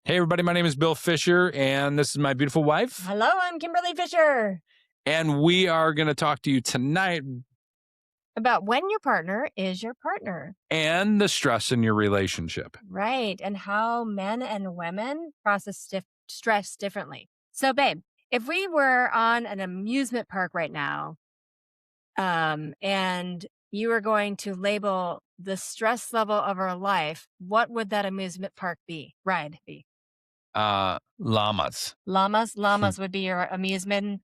Hey, everybody, my name is Bill Fischer, and this is my beautiful wife. Hello, I'm Kimberly Fischer. And we are going to talk to you tonight About when your partner is your partner. and the stress in your relationship. Right. And how men and women process stress differently. So, babe, if we were on an amusement park right now, and you were going to label the stress level of our life, what would that amusement park ride be? Llamas. Llamas would be your amusement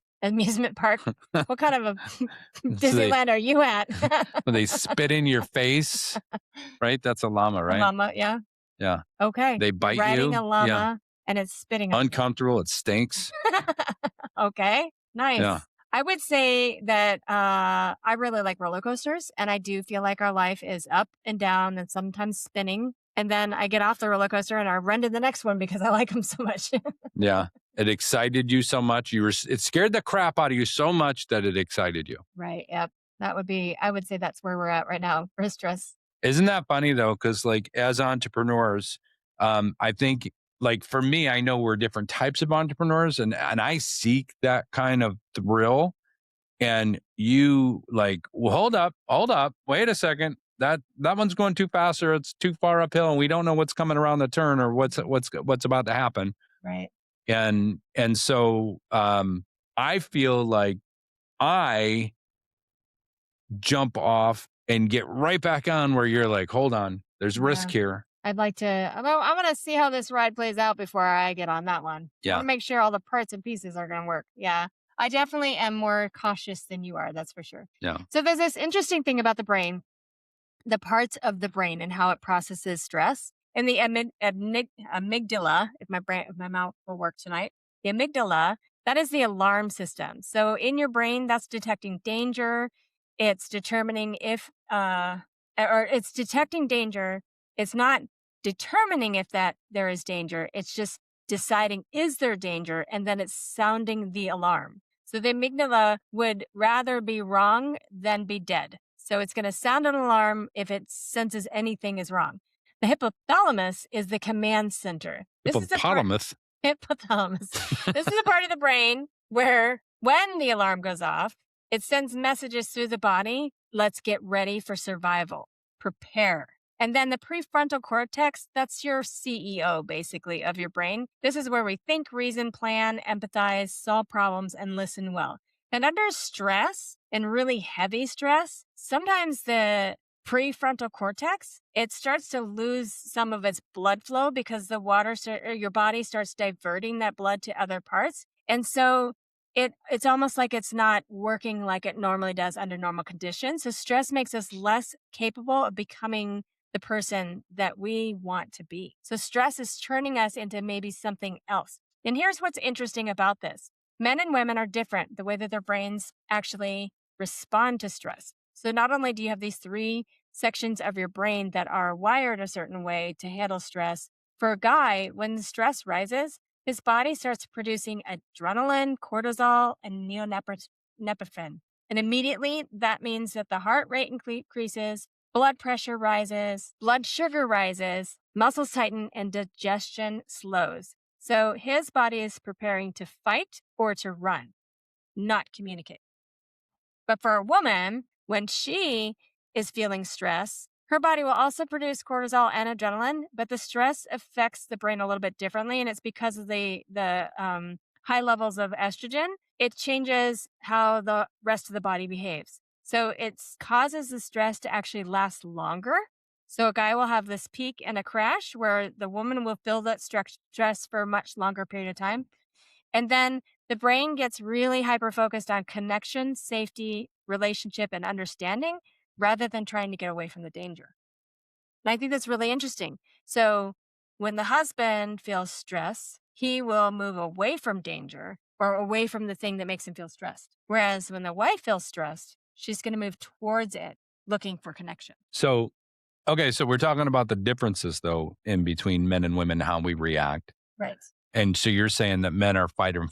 park. What kind of a So Disneyland are you at? they spit in your face, right? That's a llama, A right? llama, yeah. Yeah. Okay. They You're bite riding you. a llama and it's spitting on you. Uncomfortable. It stinks. Okay. Nice. Yeah. I would say that I really like roller coasters, and I do feel like our life is up and down and sometimes spinning. And then I get off the roller coaster and I run to the next one because I like them so much. Yeah. It excited you so much. It scared the crap out of you so much that it excited you. Right. Yep. I would say that's where we're at right now for stress. Isn't that funny though? Because like as entrepreneurs, I think like for me, I know we're different types of entrepreneurs, and I seek that kind of thrill. And you like, well, hold up, wait a second. That one's going too fast, or it's too far uphill, and we don't know what's coming around the turn, or what's about to happen. Right. And so I feel like I jump off and get right back on where you're like, hold on, there's risk here. I'd like to, I want to see how this ride plays out before I get on that one. I Yeah. want to make sure all the parts and pieces are going to work. Yeah. I definitely am more cautious than you are. That's for sure. Yeah. So there's this interesting thing about the brain, the parts of the brain and how it processes stress. And the amygdala, if my mouth will work tonight, the amygdala, that is the alarm system. So in your brain, that's detecting danger. It's determining if, or it's detecting danger. It's not determining if that there is danger. It's just deciding, is there danger? And then it's sounding the alarm. So the amygdala would rather be wrong than be dead. So it's going to sound an alarm if it senses anything is wrong. The hypothalamus is the command center. Hippopotamus. Hypothalamus. This is a part of the brain where when the alarm goes off, it sends messages through the body. Let's get ready for survival. Prepare. And then the prefrontal cortex, that's your CEO, basically, of your brain. This is where we think, reason, plan, empathize, solve problems, and listen well. And under stress and really heavy stress, sometimes the prefrontal cortex, it starts to lose some of its blood flow because your body starts diverting that blood to other parts. And so it's almost like it's not working like it normally does under normal conditions. So stress makes us less capable of becoming the person that we want to be. So stress is turning us into maybe something else. And here's what's interesting about this. Men and women are different, the way that their brains actually respond to stress. So not only do you have these three sections of your brain that are wired a certain way to handle stress, for a guy, when the stress rises, his body starts producing adrenaline, cortisol, and neonorepinephrine. And immediately that means that the heart rate increases, blood pressure rises, blood sugar rises, muscles tighten, and digestion slows. So his body is preparing to fight or to run, not communicate. But for a woman, when she is feeling stress, her body will also produce cortisol and adrenaline, but the stress affects the brain a little bit differently, and it's because of the high levels of estrogen. It changes how the rest of the body behaves. So it causes the stress to actually last longer. So a guy will have this peak and a crash where the woman will feel that stress for a much longer period of time. And then the brain gets really hyper-focused on connection, safety, relationship, and understanding rather than trying to get away from the danger. And I think that's really interesting. So when the husband feels stress, he will move away from danger or away from the thing that makes him feel stressed. Whereas when the wife feels stressed, she's going to move towards it, looking for connection. So, okay, so we're talking about the differences though in between men and women, how we react. Right. And so you're saying that men are fight or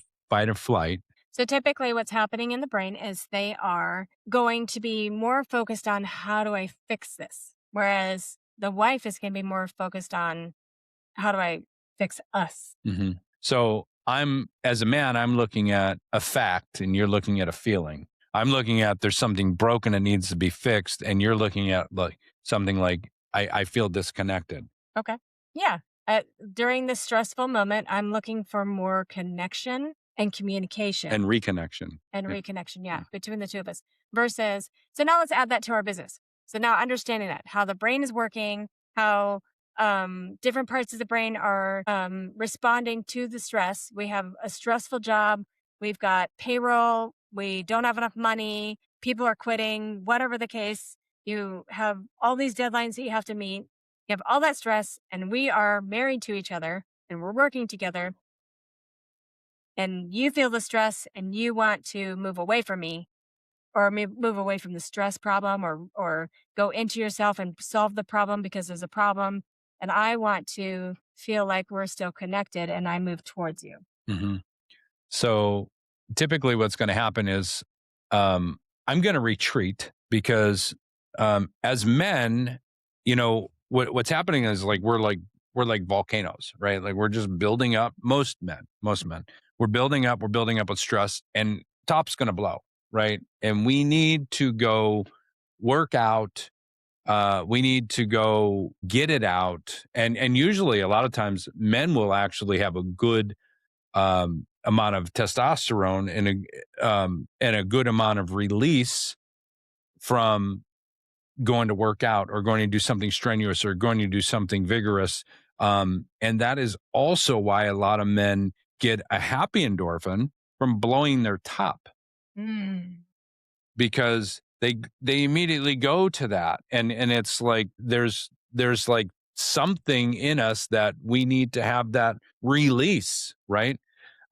flight. So typically what's happening in the brain is they are going to be more focused on how do I fix this? Whereas the wife is going to be more focused on how do I fix us. Mm-hmm. So as a man, I'm looking at a fact and you're looking at a feeling. I'm looking at there's something broken that needs to be fixed, and you're looking at like something like I feel disconnected. Okay. Yeah. During this stressful moment, I'm looking for more connection and communication And reconnection. and Yeah. reconnection. Yeah. Between the two of us versus, so now let's add that to our business. So now understanding that how the brain is working, how different parts of the brain are responding to the stress. We have a stressful job. We've got payroll. We don't have enough money. People are quitting, whatever the case. You have all these deadlines that you have to meet. You have all that stress, and we are married to each other and we're working together. And you feel the stress and you want to move away from me, or move away from the stress problem, or go into yourself and solve the problem because there's a problem. And I want to feel like we're still connected and I move towards you. Mm-hmm. So typically what's going to happen is I'm going to retreat because as men, what's happening is we're like volcanoes, right? Like we're just building up. Most men, we're building up with stress, and top's going to blow, right? And we need to go work out. We need to go get it out. And usually a lot of times men will actually have a good amount of testosterone and a good amount of release from going to work out or going to do something strenuous or going to do something vigorous. And that is also why a lot of men get a happy endorphin from blowing their top, because they immediately go to that. And it's like there's like something in us that we need to have that release, right?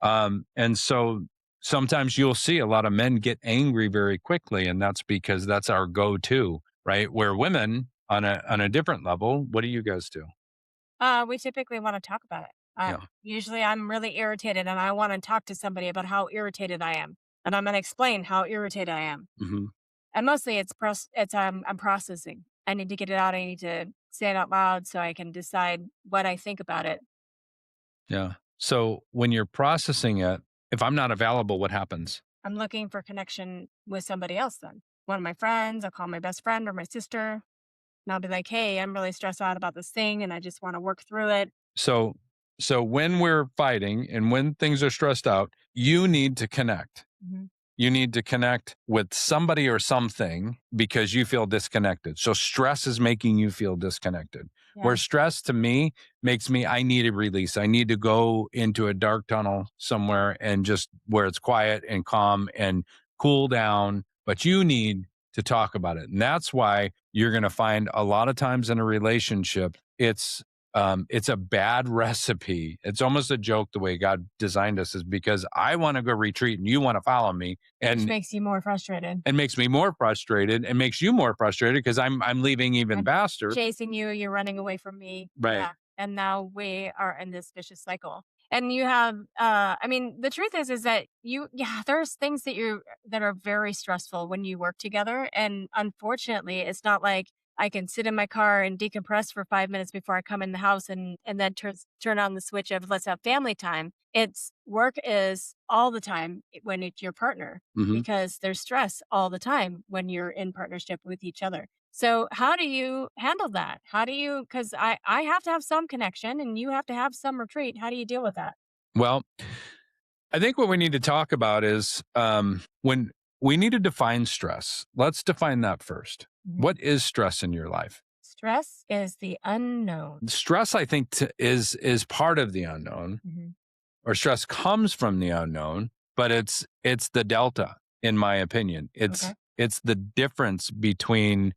And so sometimes you'll see a lot of men get angry very quickly, and that's because that's our go-to, right? Where women on a different level, what do you guys do? We typically want to talk about it. Yeah. Usually I'm really irritated and I want to talk to somebody about how irritated I am. And I'm going to explain how irritated I am. Mm-hmm. And mostly I'm processing. I need to get it out. I need to say it out loud so I can decide what I think about it. Yeah. So when you're processing it, if I'm not available, what happens? I'm looking for connection with somebody else then. One of my friends, I'll call my best friend or my sister. And I'll be like, hey, I'm really stressed out about this thing and I just want to work through it. So when we're fighting and when things are stressed out, you need to connect. Mm-hmm. You need to connect with somebody or something because you feel disconnected. So stress is making you feel disconnected. Yeah. Where stress to me makes me, I need a release. I need to go into a dark tunnel somewhere and just where it's quiet and calm and cool down. But you need to talk about it. And that's why you're going to find a lot of times in a relationship, it's a bad recipe. It's almost a joke the way God designed us, is because I want to go retreat and you want to follow me, and which makes you more frustrated. And makes me more frustrated and makes you more frustrated because I'm leaving even faster. Chasing you, you're running away from me. Right. Yeah. And now we are in this vicious cycle. And you have, the truth is that there's things that are very stressful when you work together. And unfortunately, it's not like I can sit in my car and decompress for 5 minutes before I come in the house and then turn on the switch of let's have family time. It's work is all the time when it's your partner, because there's stress all the time when you're in partnership with each other. So how do you handle that? Because I have to have some connection and you have to have some retreat. How do you deal with that? Well, I think what we need to talk about is when we need to define stress. Let's define that first. What is stress in your life? Stress is the unknown. Stress, I think, is part of the unknown, or stress comes from the unknown, but it's the delta, in my opinion. It's the difference between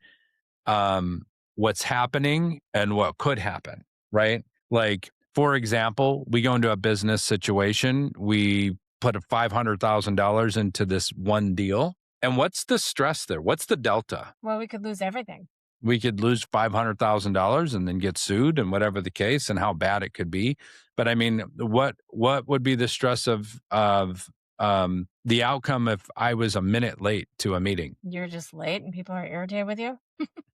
what's happening and what could happen, right? Like, for example, we go into a business situation, we put $500,000 into this one deal. And what's the stress there? What's the delta? Well, we could lose everything. We could lose $500,000 and then get sued and whatever the case and how bad it could be. But I mean, what would be the stress of the outcome if I was a minute late to a meeting? You're just late and people are irritated with you?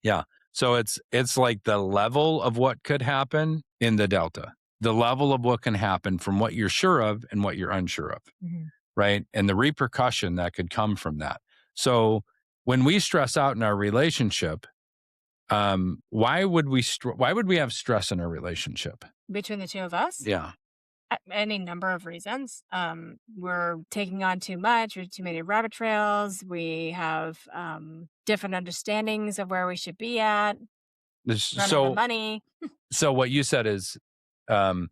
Yeah. So it's like the level of what could happen in the delta. the level of what can happen from what you're sure of and what you're unsure of, Mhm. right? And the repercussion that could come from that. So when we stress out in our relationship, why would we have stress in our relationship? Between the two of us, Yeah. any number of reasons. We're taking on too much, or too many rabbit trails. We have different understandings of where we should be at, run out of So money. what you said is um,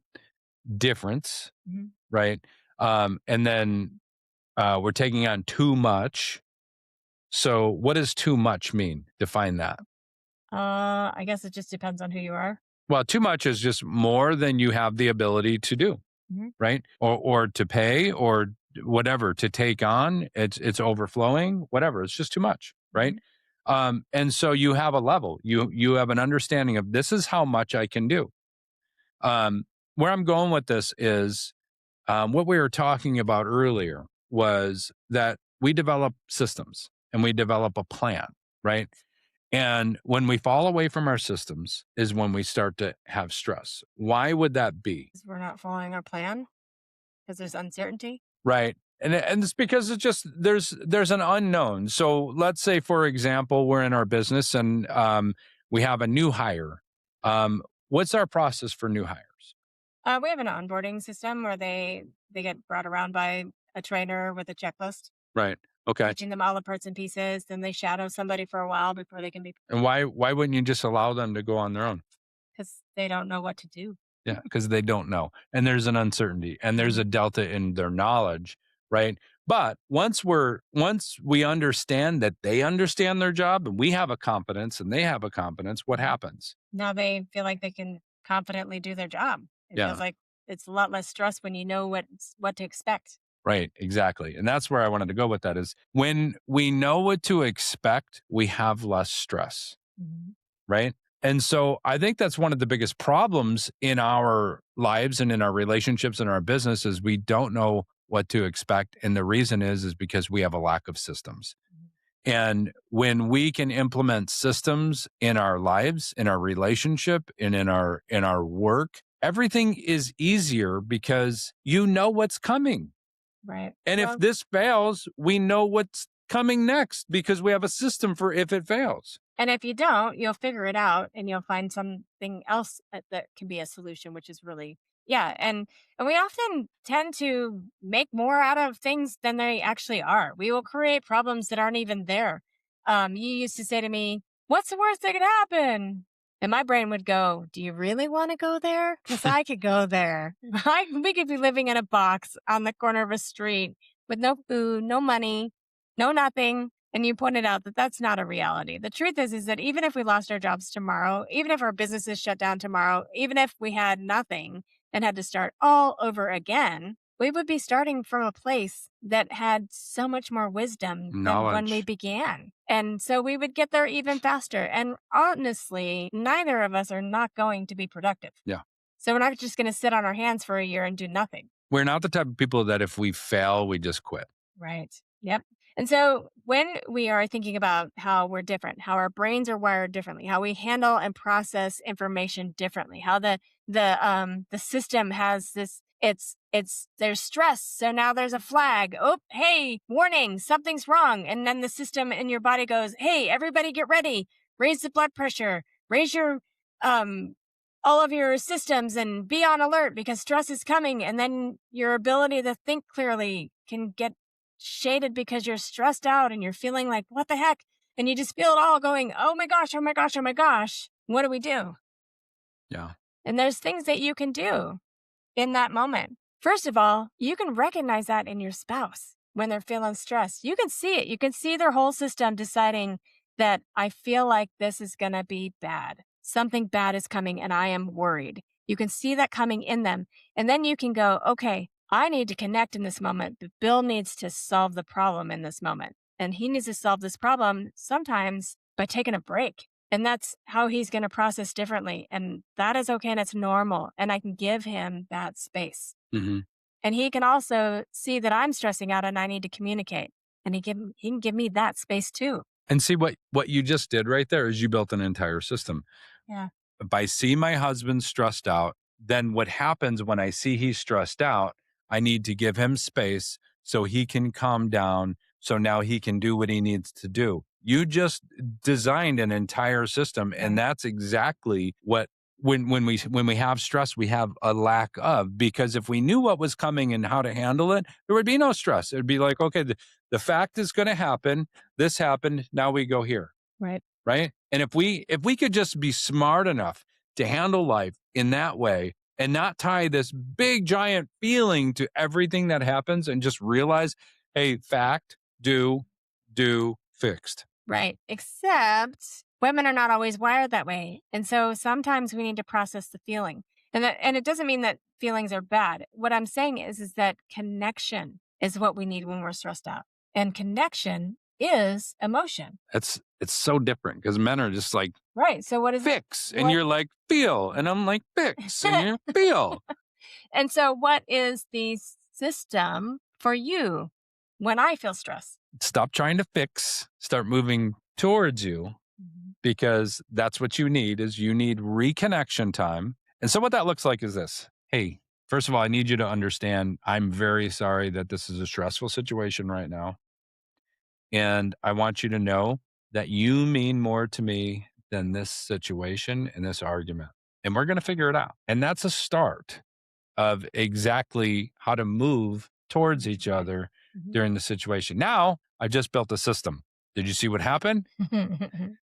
difference, Mhm. right? And then we're taking on too much. So what does too much mean? Define that. I guess it just depends on who you are. Well, too much is just more than you have the ability to do, Mhm. right? Or to pay or whatever to take on. It's overflowing, whatever. It's just too much, right? Mhm. And so you have a level. You have an understanding of this is how much I can do. Where I'm going with this is what we were talking about earlier was that we develop systems and we develop a plan, right? And when we fall away from our systems is when we start to have stress. Why would that be? 'Cause we're not following our plan because there's uncertainty. Right. And it's because it's just there's an unknown. So let's say, for example, we're in our business and we have a new hire. What's our process for new hires? We have an onboarding system where they get brought around by a trainer with a checklist, Right. Okay. teaching them all the parts and pieces. Then they shadow somebody for a while before they can be, And why wouldn't you just allow them to go on their own? because they don't know what to do. Yeah, because they don't know. And there's an uncertainty and there's a Mhm. delta in their knowledge, right? But once we understand that they understand their job and we have a competence and they have a competence, what happens? Now they feel like they can confidently do their job. It feels Yeah, like it's a lot less stress when you know what to expect. right, exactly. And that's where I wanted to go with that is when we know what to expect, we have less stress. Mhm. Right. And so I think that's one of the biggest problems in our lives and in our relationships and our business is we don't know what to expect. And the reason is because we have a lack of systems. Mhm. And when we can implement systems in our lives, in our relationship, and in our work, everything is easier because you know what's coming. Right. And if Well, this fails, we know what's coming next because we have a system for if it fails. and if you don't, you'll figure it out and you'll find something else that can be a solution, which is really, yeah. And we often tend to make more out of things than they actually are. We will create problems that aren't even there. You used to say to me, "What's the worst that could happen?" And my brain would go, "Do you really want to go there? Because I could go there. We could be living in a box on the corner of a street with no food, no money, no nothing." And you pointed out that that's not a reality. The truth is that even if we lost our jobs tomorrow, even if our businesses shut down tomorrow, even if we had nothing and had to start all over again, we would be starting from a place that had so much more wisdom than when we Knowledge. began. And so we would get there even faster. And honestly, neither of us are not going to be productive. Yeah. So we're not just going to sit on our hands for a year and do nothing. We're not the type of people that if we fail, we just quit. Right. Yep. And so when we are thinking about how we're different, how our brains are wired differently, how we handle and process information differently, how the system has this it's there's stress. So now there's a flag. Oh, hey, warning, something's wrong. And then the system in your body goes, "Hey, everybody get ready. Raise the blood pressure. Raise your um all of your systems and be on alert because stress is coming." And then your ability to think clearly can get shaded because you're stressed out and you're feeling like, what the heck? And you just feel it all going, oh my gosh, oh my gosh, oh my gosh. What do we do? Yeah. And there's things that you can do in that moment. First of all, you can recognize that in your spouse when they're feeling stressed. You can see it. You can see their whole system deciding that I feel like this is going to be bad. Something bad is coming and I am worried. You can see that coming in them. And then you can go, okay, I need to connect in this moment, but Bill needs to solve the problem in this moment. And he needs to solve this problem sometimes by taking a break. And that's how he's going to process differently. And that is okay and it's normal. And I can give him that space. Hmm. And he can also see that I'm stressing out and I need to communicate. And he can give me that space too. And see what you just did right there is you built an entire system. Yeah. By seeing my husband stressed out, then what happens when I see he's stressed out, I need to give him space so he can calm down. So now he can do what he needs to do. You just designed an entire system. And that's exactly what when we have stress, we have a lack of, because if we knew what was coming and how to handle it, there would be no stress. It'd be like, okay, the fact is going to happen. This happened. Now we go here. Right. Right. And if we could just be smart enough to handle life in that way and not tie this big giant feeling to everything that happens and just realize, hey, fact, do, fixed. Right. Except women are not always wired that way. And so sometimes we need to process the feeling. And it doesn't mean that feelings are bad. What I'm saying is that connection is what we need when we're stressed out. And connection is emotion. It's so different because men are just like, right. So what is fix? And you're like, feel. And I'm like, fix. And you're feel. And so what is the system for you when I feel stress? Stop trying to fix, start moving towards you, because that's what you need. Is you need reconnection time. And so what that looks like is this. Hey, first of all, I need you to understand, I'm very sorry that this is a stressful situation right now. And I want you to know that you mean more to me than this situation and this argument. And we're going to figure it out. And that's a start of exactly how to move towards each other during the situation. Now, I just built a system. Did you see what happened?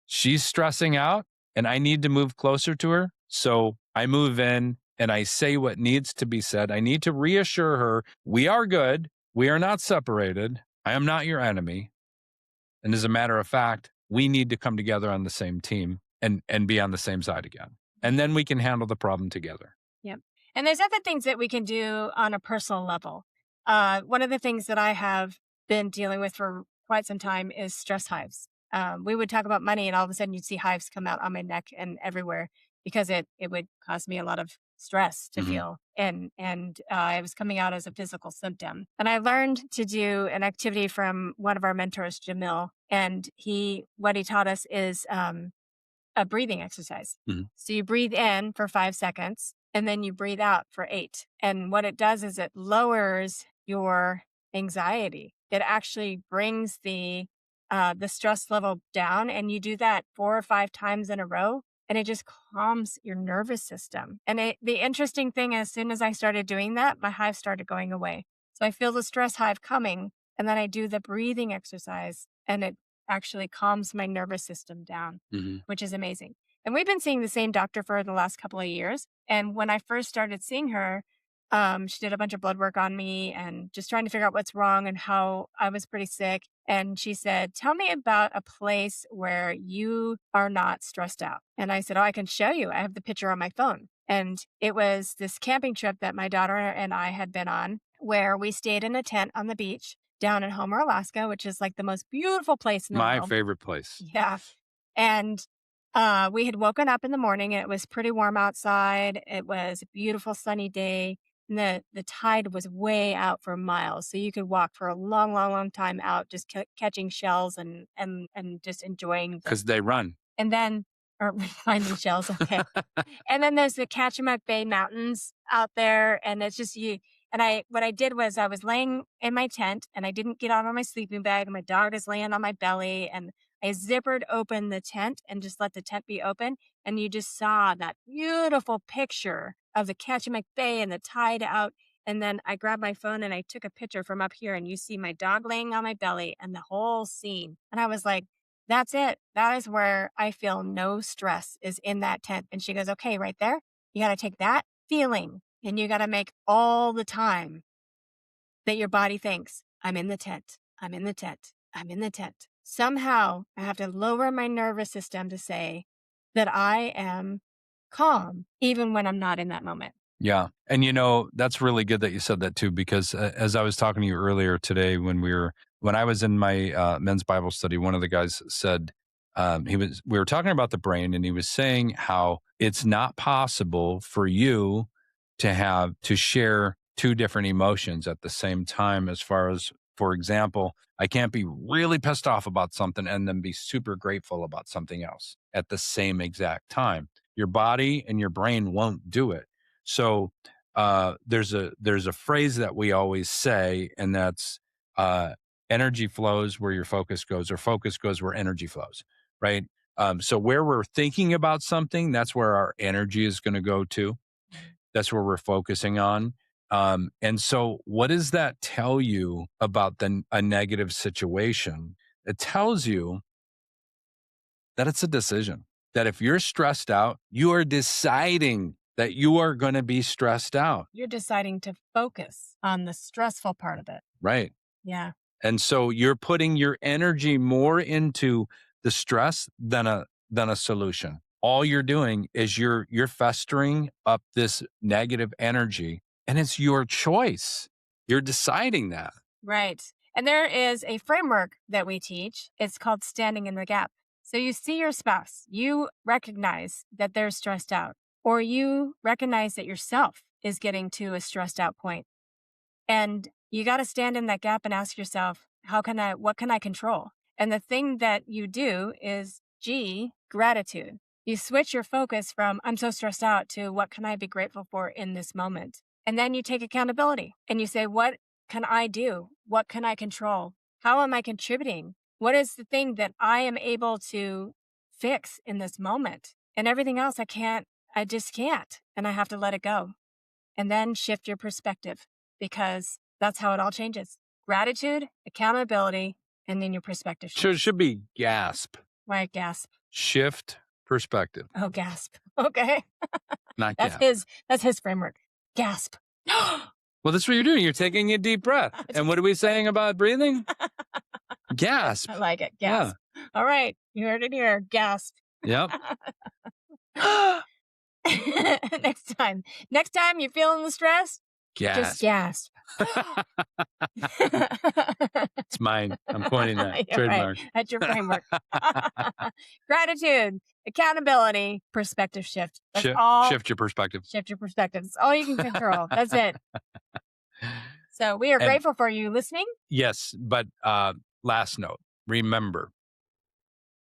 She's stressing out and I need to move closer to her. So I move in and I say what needs to be said. I need to reassure her, we are good. We are not separated. I am not your enemy. And as a matter of fact, we need to come together on the same team and be on the same side again. And then we can handle the problem together. Yep. And there's other things that we can do on a personal level. One of the things that I have been dealing with for quite some time is stress hives. We would talk about money and all of a sudden you'd see hives come out on my neck and everywhere because it would cause me a lot of stress to feel. And it was coming out as a physical symptom. And I learned to do an activity from one of our mentors, Jamil. And what he taught us is a breathing exercise. So you breathe in for 5 seconds and then you breathe out for 8. And what it does is it lowers your anxiety. It actually brings the stress level down, and you do that 4 or 5 times in a row, and it just calms your nervous system. And the interesting thing, as soon as I started doing that, my hive started going away. So I feel the stress hive coming, and then I do the breathing exercise, and it actually calms my nervous system down, which is amazing. And we've been seeing the same doctor for the last couple of years. And when I first started seeing her, she did a bunch of blood work on me and just trying to figure out what's wrong and how I was pretty sick. And she said, tell me about a place where you are not stressed out. And I said, oh, I can show you. I have the picture on my phone. And it was this camping trip that my daughter and I had been on, where we stayed in a tent on the beach down in Homer, Alaska, which is like the most beautiful place in the world. My favorite place. Yeah. And we had woken up in the morning and it was pretty warm outside. It was a beautiful sunny day. And the tide was way out for miles. So you could walk for a long, long, long time out, just catching shells and just enjoying. Because they run. And then, or finding shells, okay. And then there's the Bay Mountains out there. And it's just you. And what I did was I was laying in my tent and I didn't get out of my sleeping bag. And my dog is laying on my belly. And I zippered open the tent and just let the tent be open. And you just saw that beautiful picture of the Bay and the tide out. And then I grabbed my phone and I took a picture from up here and you see my dog laying on my belly and the whole scene. And I was like, that's it. That is where I feel no stress, is in that tent. And she goes, okay, right there. You got to take that feeling and you got to make all the time that your body thinks, I'm in the tent. I'm in the tent. I'm in the tent. Somehow I have to lower my nervous system to say that I am calm, even when I'm not in that moment. Yeah. And that's really good that you said that too, because as I was talking to you earlier today, when I was in my men's Bible study, one of the guys said, we were talking about the brain, and he was saying how it's not possible for you to share 2 different emotions at the same time. As far as, for example, I can't be really pissed off about something and then be super grateful about something else at the same exact time. Your body and your brain won't do it. So there's a phrase that we always say, and that's energy flows where your focus goes, or focus goes where energy flows, right? So where we're thinking about something, that's where our energy is going to go to. That's where we're focusing on. And so what does that tell you about a negative situation? It tells you that it's a decision. That if you're stressed out, you are deciding that you are going to be stressed out. You're deciding to focus on the stressful part of it. Right. Yeah. And so you're putting your energy more into the stress than a solution. All you're doing is you're festering up this negative energy, and it's your choice. You're deciding that. Right. And there is a framework that we teach. It's called standing in the gap. So you see your spouse, you recognize that they're stressed out, or you recognize that yourself is getting to a stressed out point. And you got to stand in that gap and ask yourself, what can I control? And the thing that you do is gratitude. You switch your focus from I'm so stressed out to what can I be grateful for in this moment? And then you take accountability and you say, what can I do? What can I control? How am I contributing? What is the thing that I am able to fix in this moment? And everything else I just can't. And I have to let it go. And then shift your perspective, because that's how it all changes. Gratitude, accountability, and then your perspective shifts. So it should be gasp. Why gasp? Shift perspective. Oh, gasp. Okay. Not That's gasp. That's his framework. Gasp. Well, that's what you're doing. You're taking a deep breath. And what are we saying about breathing? Gasp. I like it. Gasp. Yeah. All right. You heard it here. Gasp. Yep. Next time you're feeling the stress, just gasp. It's mine. I'm coining that. Yeah, Trademark. Right. That's your framework. Gratitude, accountability, perspective shift. That's all. Shift your perspective. Shift your perspective. That's all you can control. That's it. So we are grateful for you listening. Yes, but last note, remember,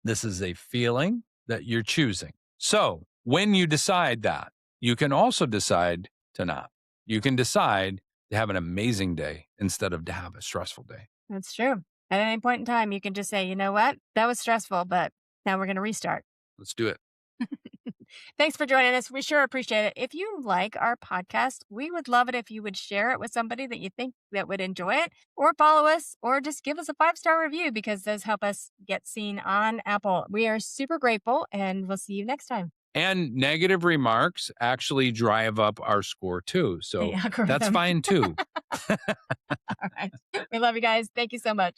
this is a feeling that you're choosing. So when you decide that, you can also decide to not. You can decide to have an amazing day instead of to have a stressful day. That's true. At any point in time, you can just say, you know what? That was stressful, but now we're going to restart. Let's do it. Thanks for joining us. We sure appreciate it. If you like our podcast, we would love it if you would share it with somebody that you think that would enjoy it, or follow us, or just give us a 5-star review, because those help us get seen on Apple. We are super grateful, and we'll see you next time. And negative remarks actually drive up our score too. So that's fine too. All right. We love you guys. Thank you so much.